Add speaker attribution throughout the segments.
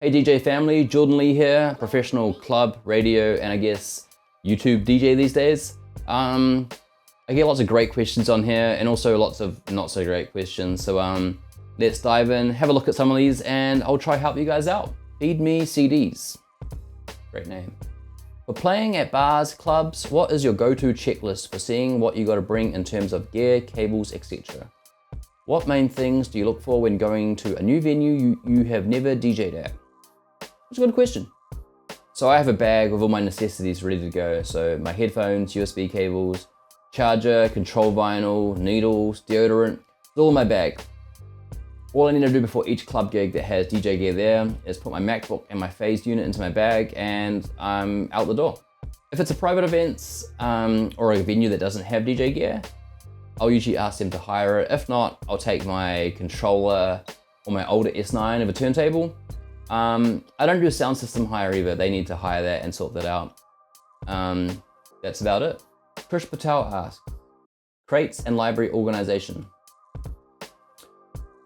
Speaker 1: Hey DJ family, Jordan Lee here, professional club, radio, and I guess YouTube DJ these days. I get lots of great questions on here and also lots of not so great questions. So let's dive in, have a look at some of these, and I'll try help you guys out. Feed me CDs. Great name. For playing at bars, clubs, what is your go-to checklist for seeing what you got to bring in terms of gear, cables, etc.? What main things do you look for when going to a new venue you have never DJ'd at? That's a good question. So I have a bag with all my necessities ready to go. So my headphones, USB cables, charger, control vinyl, needles, deodorant, it's all in my bag. All I need to do before each club gig that has DJ gear there is put my MacBook and my phased unit into my bag and I'm out the door. If it's a private event or a venue that doesn't have DJ gear, I'll usually ask them to hire it. If not, I'll take my controller or my older S9 of a turntable. I don't do a sound system hire either. They need to hire that and sort that out. That's about it. Krish Patel asks, crates and library organization.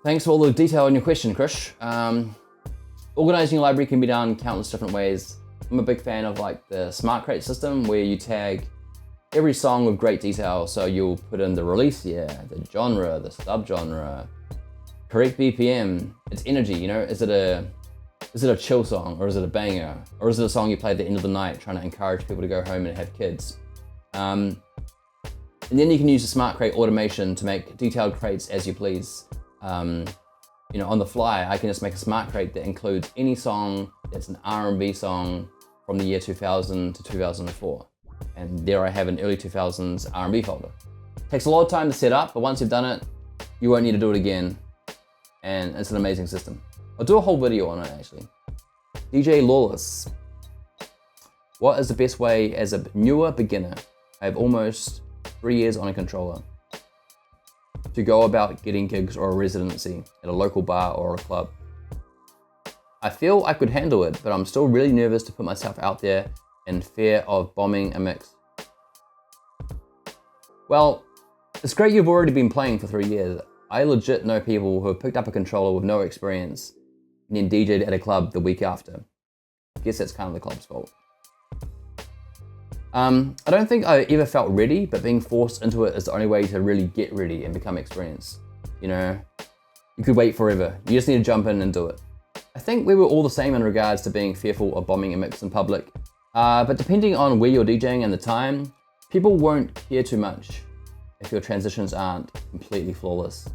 Speaker 1: Thanks for all the detail in your question, Krish. Organizing your library can be done countless different ways. I'm a big fan of like the smart crate system where you tag every song with great detail. So you'll put in the release year, the genre, the subgenre, correct BPM, its energy, you know, is it a chill song or is it a banger? Or is it a song you play at the end of the night trying to encourage people to go home and have kids? And then you can use the smart crate automation to make detailed crates as you please. You know, on the fly, I can just make a smart crate that includes any song that's an R&B song from the year 2000 to 2004. And there I have an early 2000s R&B folder. Takes a lot of time to set up, but once you've done it, you won't need to do it again. And it's an amazing system. I'll do a whole video on it actually. DJ Lawless. What is the best way as a newer beginner, I have almost 3 years on a controller, to go about getting gigs or a residency at a local bar or a club? I feel I could handle it, but I'm still really nervous to put myself out there in fear of bombing a mix. Well, it's great you've already been playing for 3 years. I legit know people who have picked up a controller with no experience and then DJ'd at a club the week after. I guess that's kind of the club's fault. I don't think I ever felt ready, but being forced into it is the only way to really get ready and become experienced. You know, you could wait forever. You just need to jump in and do it. I think we were all the same in regards to being fearful of bombing a mix in public. But depending on where you're DJing and the time, people won't care too much if your transitions aren't completely flawless.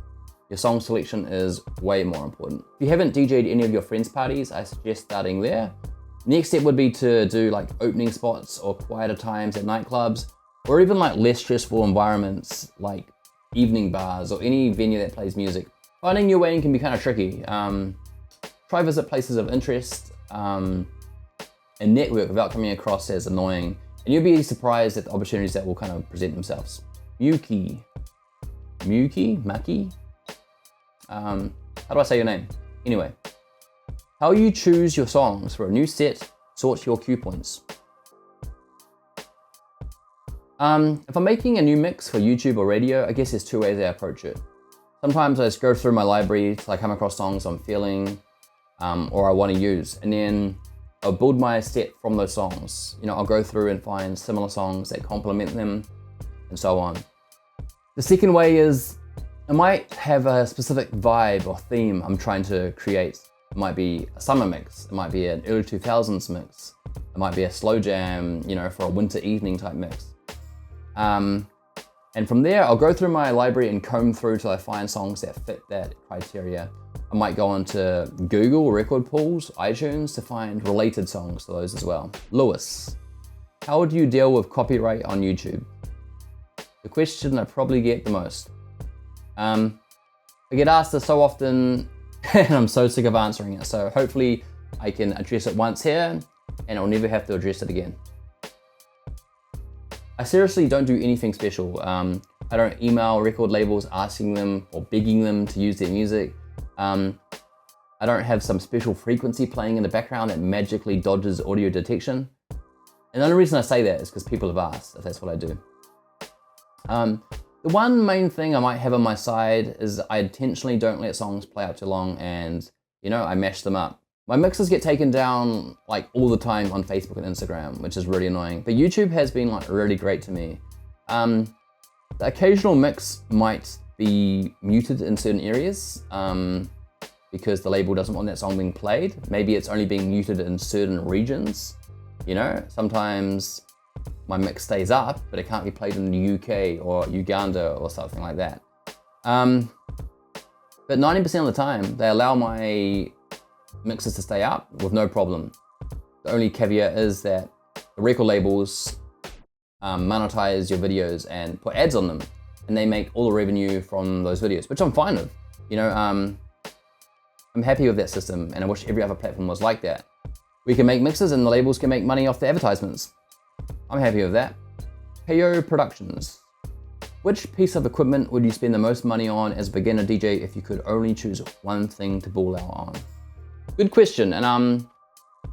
Speaker 1: Your song selection is way more important. If you haven't DJ'd any of your friends' parties, I suggest starting there. Next step would be to do like opening spots or quieter times at nightclubs, or even like less stressful environments like evening bars or any venue that plays music. Finding your way in can be kind of tricky. Try visit places of interest and network without coming across as annoying. And you'll be surprised at the opportunities that will kind of present themselves. Maki? How do I say your name? Anyway, how you choose your songs for a new set sorts your cue points. If I'm making a new mix for YouTube or radio, I guess there's two ways I approach it. Sometimes I just go through my library till I come across songs I'm feeling or I want to use, and then I'll build my set from those songs. You know, I'll go through and find similar songs that complement them and so on. The second way is I might have a specific vibe or theme I'm trying to create. It might be a summer mix, it might be an early 2000s mix, it might be a slow jam, you know, for a winter evening type mix. And from there, I'll go through my library and comb through till I find songs that fit that criteria. I might go onto Google record pools, iTunes to find related songs to those as well. Lewis, how do you deal with copyright on YouTube? The question I probably get the most. I get asked this so often and I'm so sick of answering it. So hopefully I can address it once here and I'll never have to address it again. I seriously don't do anything special. I don't email record labels asking them or begging them to use their music. I don't have some special frequency playing in the background that magically dodges audio detection. And the only reason I say that is because people have asked if that's what I do. The one main thing I might have on my side is I intentionally don't let songs play out too long and, you know, I mash them up. My mixes get taken down like all the time on Facebook and Instagram, which is really annoying. But YouTube has been like really great to me. The occasional mix might be muted in certain areas because the label doesn't want that song being played. Maybe it's only being muted in certain regions. You know, sometimes my mix stays up, but it can't be played in the UK or Uganda or something like that. But 90% of the time, they allow my mixes to stay up with no problem. The only caveat is that the record labels monetize your videos and put ads on them, and they make all the revenue from those videos, which I'm fine with. You know, I'm happy with that system, and I wish every other platform was like that. We can make mixes and the labels can make money off the advertisements. I'm happy with that. KO Productions. Which piece of equipment would you spend the most money on as a beginner DJ if you could only choose one thing to ball out on? Good question, and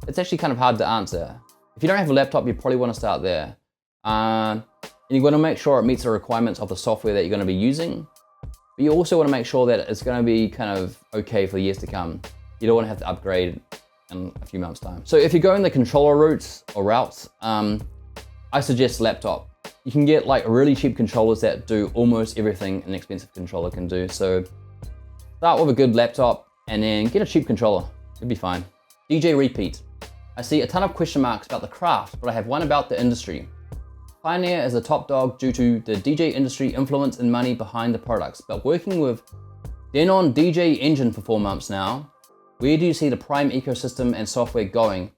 Speaker 1: it's actually kind of hard to answer. If you don't have a laptop, you probably want to start there. And you want to make sure it meets the requirements of the software that you're going to be using. But you also want to make sure that it's going to be kind of okay for years to come. You don't want to have to upgrade in a few months' time. So if you're going the controller route, I suggest laptop. You can get like really cheap controllers that do almost everything an expensive controller can do. So start with a good laptop and then get a cheap controller. It'll be fine. DJ repeat. I see a ton of question marks about the craft, but I have one about the industry. Pioneer is a top dog due to the DJ industry influence and money behind the products, but working with Denon DJ Engine for 4 months now, where do you see the Prime ecosystem and software going?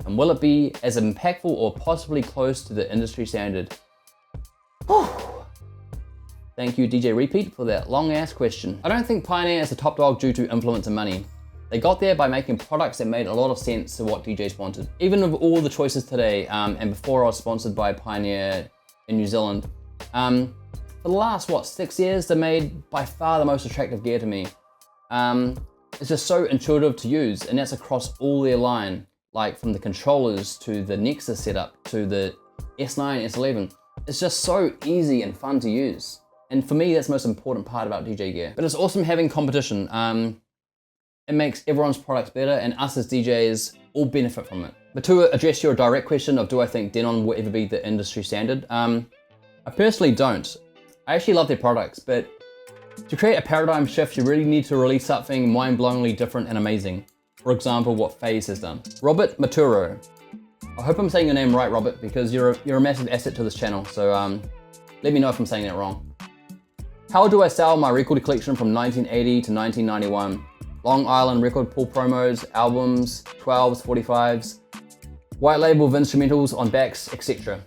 Speaker 1: And will it be as impactful or possibly close to the industry standard? Thank you, DJ Repeat, for that long ass question. I don't think Pioneer is a top dog due to influence and money. They got there by making products that made a lot of sense to what DJs wanted. Even with all the choices today, and before I was sponsored by Pioneer in New Zealand, for the last, 6 years, they made by far the most attractive gear to me. It's just so intuitive to use, and that's across all their line, like from the controllers to the Nexus setup to the S9, S11. It's just so easy and fun to use. And for me, that's the most important part about DJ gear. But it's awesome having competition. It makes everyone's products better, and us as DJs all benefit from it. But to address your direct question of do I think Denon will ever be the industry standard, I personally don't. I actually love their products, but to create a paradigm shift, you really need to release something mind-blowingly different and amazing. For example, what FaZe has done. Robert Maturo. I hope I'm saying your name right, Robert, because you're a massive asset to this channel, so let me know if I'm saying that wrong. How do I sell my record collection from 1980 to 1991? Long Island record pull promos, albums, 12s, 45s, white label of instrumentals on backs, etc.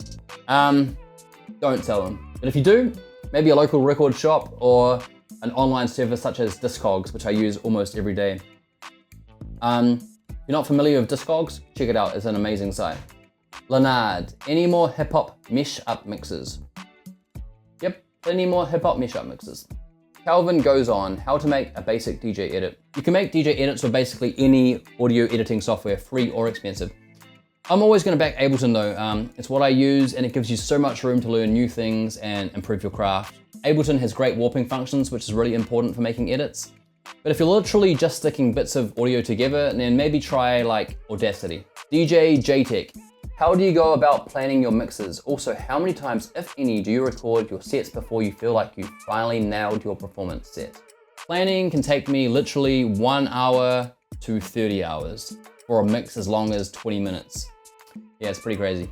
Speaker 1: Don't sell them. But if you do, maybe a local record shop or an online service such as Discogs, which I use almost every day. If you're not familiar with Discogs, check it out, it's an amazing site. Leonard, any more hip hop mesh up mixes? Yep, any more hip hop mesh up mixes. Calvin goes on, how to make a basic DJ edit. You can make DJ edits with basically any audio editing software, free or expensive. I'm always going to back Ableton though. It's what I use and it gives you so much room to learn new things and improve your craft. Ableton has great warping functions, which is really important for making edits. But if you're literally just sticking bits of audio together, then maybe try like Audacity. DJ JTech. How do you go about planning your mixes? Also, how many times, if any, do you record your sets before you feel like you finally nailed your performance set? Planning can take me literally 1 hour to 30 hours for a mix as long as 20 minutes. Yeah, it's pretty crazy.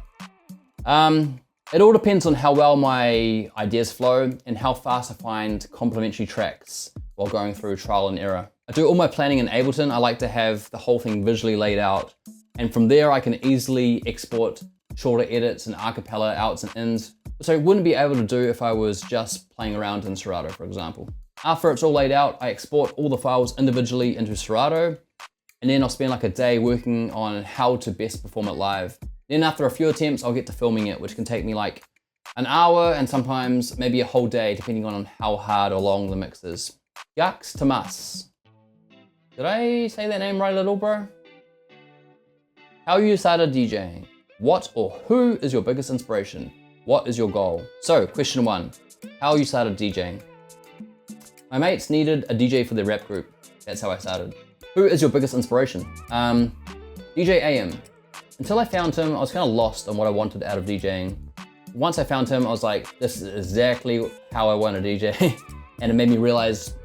Speaker 1: It all depends on how well my ideas flow and how fast I find complementary tracks while going through trial and error. I do all my planning in Ableton. I like to have the whole thing visually laid out. And from there, I can easily export shorter edits and acapella outs and ins, which I wouldn't be able to do if I was just playing around in Serato, for example. After it's all laid out, I export all the files individually into Serato, and then I'll spend like a day working on how to best perform it live. Then after a few attempts, I'll get to filming it, which can take me like an hour and sometimes maybe a whole day, depending on how hard or long the mix is. Yaks Tamas. Did I say that name right at all, bro? How you started DJing? What or who is your biggest inspiration? What is your goal? So, question 1, how you started DJing? My mates needed a DJ for their rap group. That's how I started. Who is your biggest inspiration? DJ AM. Until I found him, I was kind of lost on what I wanted out of DJing. Once I found him, I was like, this is exactly how I want to DJ. And it made me realize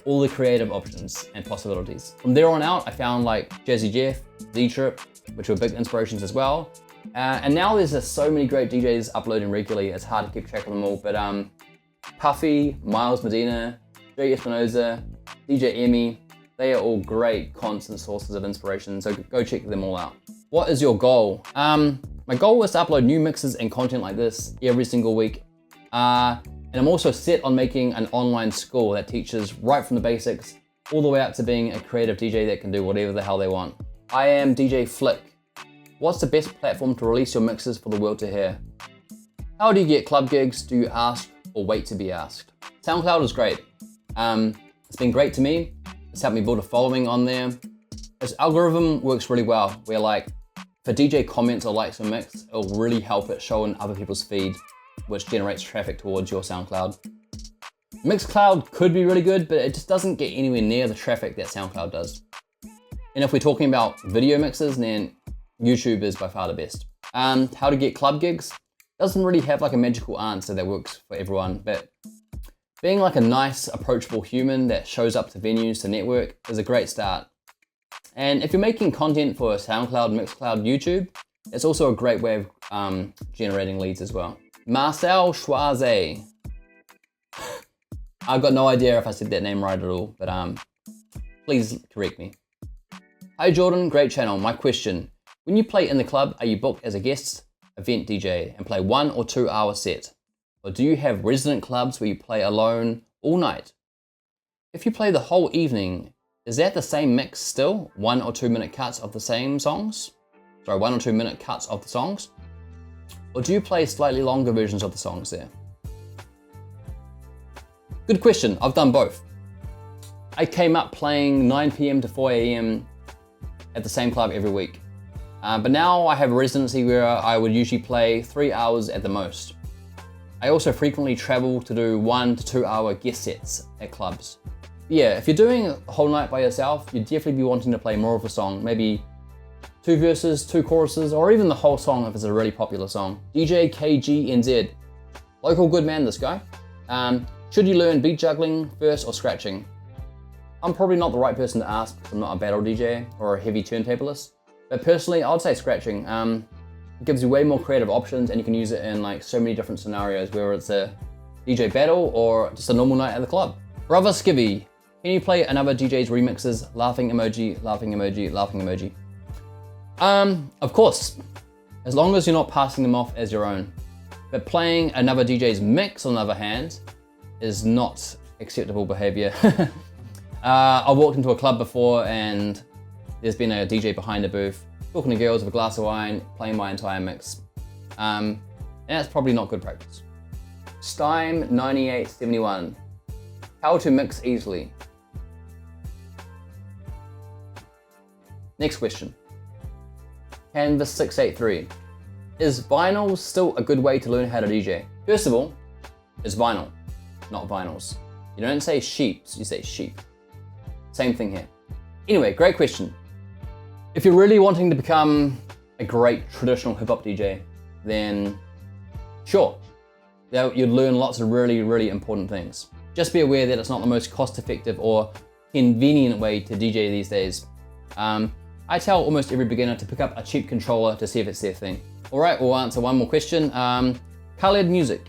Speaker 1: all the creative options and possibilities. From there on out, I found like Jazzy Jeff, Z-Trip, which were big inspirations as well. And now there's just so many great DJs uploading regularly, it's hard to keep track of them all. But Puffy, Miles Medina, Jay Espinoza, DJ Emmy, they are all great constant sources of inspiration, so go check them all out. What is your goal? My goal was to upload new mixes and content like this every single week. And I'm also set on making an online school that teaches right from the basics all the way up to being a creative DJ that can do whatever the hell they want. I am DJ Flick. What's the best platform to release your mixes for the world to hear? How do you get club gigs? Do you ask or wait to be asked? SoundCloud is great. It's been great to me. It's helped me build a following on there. This algorithm works really well, where like, if a DJ comments or likes a mix, it'll really help it show in other people's feed, which generates traffic towards your SoundCloud. Mixcloud could be really good, but it just doesn't get anywhere near the traffic that SoundCloud does. And if we're talking about video mixes, then YouTube is by far the best. How to get club gigs? Doesn't really have like a magical answer that works for everyone, but being like a nice, approachable human that shows up to venues to network is a great start. And if you're making content for SoundCloud, Mixcloud, YouTube, it's also a great way of generating leads as well. Marcel Schwaze. I've got no idea if I said that name right at all, but please correct me. Hi Jordan, great channel. My question, when you play in the club, are you booked as a guest event DJ and play 1 or 2 hour set? Or do you have resident clubs where you play alone all night? If you play the whole evening, is that the same mix still? 1 or 2 minute cuts of the same songs? Sorry, 1 or 2 minute cuts of the songs? Or do you play slightly longer versions of the songs there? Good question, I've done both. I came up playing 9 PM to 4 AM at the same club every week. But now I have a residency where I would usually play 3 hours at the most. I also frequently travel to do 1 to 2 hour guest sets at clubs. Yeah, if you're doing a whole night by yourself, you'd definitely be wanting to play more of a song, maybe 2 verses, 2 choruses, or even the whole song if it's a really popular song. DJ KGNZ, local good man this guy. Should you learn beat juggling first or scratching? I'm probably not the right person to ask because I'm not a battle DJ or a heavy turntablist, but personally I'd say scratching. It gives you way more creative options and you can use it in like so many different scenarios, whether it's a DJ battle or just a normal night at the club. Brother Skivvy, can you play another DJ's remixes? Laughing emoji, laughing emoji, laughing emoji. Of course, as long as you're not passing them off as your own. But playing another DJ's mix, on the other hand, is not acceptable behavior. I walked into a club before and there's been a DJ behind a booth, talking to girls with a glass of wine, playing my entire mix. And that's probably not good practice. Steim9871, how to mix easily. Next question. Canvas683, is vinyl still a good way to learn how to DJ? First of all, it's vinyl, not vinyls. You don't say sheeps, you say sheep. Same thing here. Anyway, great question. If you're really wanting to become a great traditional hip hop DJ, then sure, you'd learn lots of really, really important things. Just be aware that it's not the most cost-effective or convenient way to DJ these days. I tell almost every beginner to pick up a cheap controller to see if it's their thing. All right, we'll answer one more question. Khaled Music,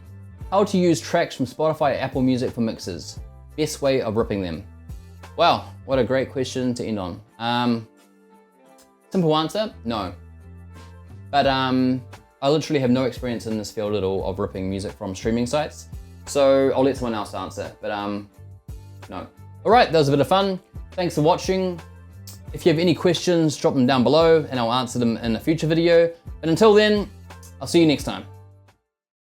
Speaker 1: how to use tracks from Spotify, Apple Music for mixes. Best way of ripping them. Wow, what a great question to end on. Simple answer, no. But I literally have no experience in this field at all of ripping music from streaming sites. So I'll let someone else answer, but no. All right, that was a bit of fun. Thanks for watching. If you have any questions, drop them down below and I'll answer them in a future video. But until then, I'll see you next time.